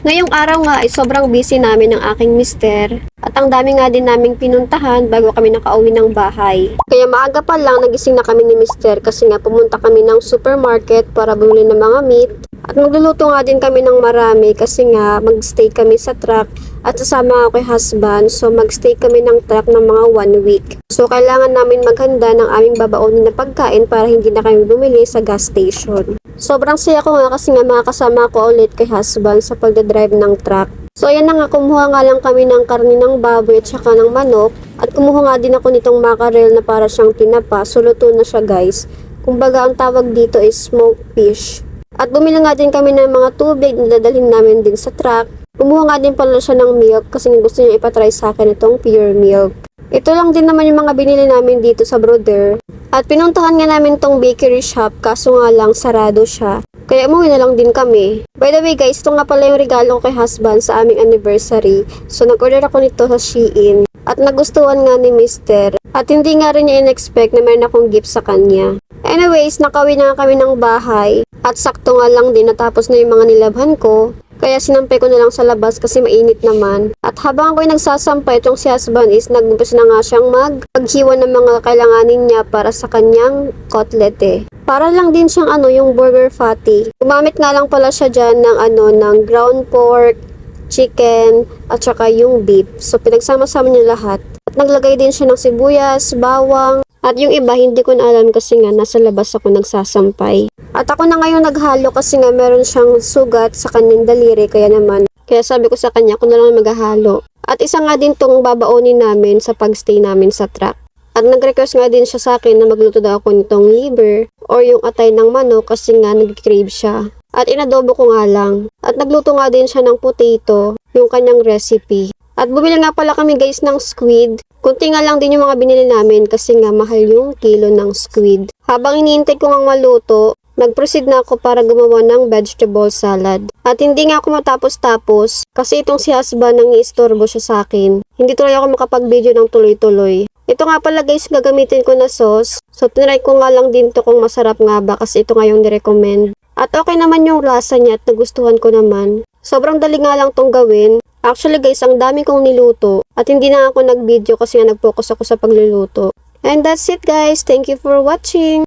Ngayong araw nga ay sobrang busy namin ng aking mister at ang dami nga din naming pinuntahan bago kami nakauwi ng bahay. Kaya maaga pa lang nagising na kami ni mister kasi nga pumunta kami ng supermarket para bumili ng mga meat at magluluto nga din kami ng marami kasi nga magstay kami sa truck at sasama ako kay husband, so magstay kami ng truck ng mga 1 week. So kailangan namin maghanda ng aming babaonin na pagkain para hindi na kami bumili sa gas station. Sobrang saya ko nga kasi nga makakasama ko ulit kay husband sa pagdadrive ng truck. So ayan na nga, kumuha nga lang kami ng karne ng baboy at saka ng manok. At kumuha nga din ako nitong mackerel na para siyang tinapa. So luto na siya guys. Kumbaga ang tawag dito is smoked fish. At bumili nga din kami ng mga tubig na dadalhin namin din sa truck. Kumuha nga din pala siya ng milk kasi gusto niya ipatry sa akin itong pure milk. Ito lang din naman yung mga binili namin dito sa Brother. At pinuntahan nga namin tong bakery shop kaso nga lang sarado siya. Kaya umuwi na lang din kami. By the way guys, ito nga pala yung regalo ko kay husband sa aming anniversary. So nag-order ako nito sa Shein. At nagustuhan nga ni Mister. At hindi nga rin niya in-expect na mayroon akong gift sa kanya. Anyways, nakauwi na nga kami ng bahay. At sakto nga lang din natapos na yung mga nilabhan ko. Kaya sinampay ko na lang sa labas kasi mainit naman. At habang ako'y nagsasampay, itong si husband is nag-umpisa na nga siyang maghiwa ng mga kailanganin niya para sa kanyang kotlete. Para lang din siyang yung burger patty. Gumamit nga lang pala siya dyan ng ground pork, chicken, at saka yung beef. So pinagsama-sama niya lahat. At naglagay din siya ng sibuyas, bawang, at yung iba hindi ko na alam kasi nga nasa labas ako nagsasampay. At ako na ngayon naghalo kasi nga meron siyang sugat sa kanyang daliri kaya sabi ko sa kanya ako na lang maghahalo. At isa nga din tong babaonin namin sa pagstay namin sa truck. At nag-request nga din siya sa akin na magluto daw ako nitong liver or yung atay ng manok kasi nga nag-crave siya. At inadobo ko nga lang. At nagluto nga din siya ng potato, yung kanyang recipe. At bumili nga pala kami guys ng squid. Kunti nga lang din yung mga binili namin kasi nga mahal yung kilo ng squid. Habang iniintay ko nga maluto, nag-proceed na ako para gumawa ng vegetable salad. At hindi nga ako matapos-tapos kasi itong si husband nang iistorbo siya sa akin. Hindi tuloy ako makapag-video ng tuloy-tuloy. Ito nga pala guys, gagamitin ko na sauce. So tinry ko nga lang din to kung masarap nga ba kasi ito nga yung nirecommend. At okay naman yung lasa niya at nagustuhan ko naman. Sobrang dali nga lang tong gawin. Actually guys, ang dami kong niluto at hindi na ako nag-video kasi nga nag-focus ako sa pagluluto. And that's it guys. Thank you for watching.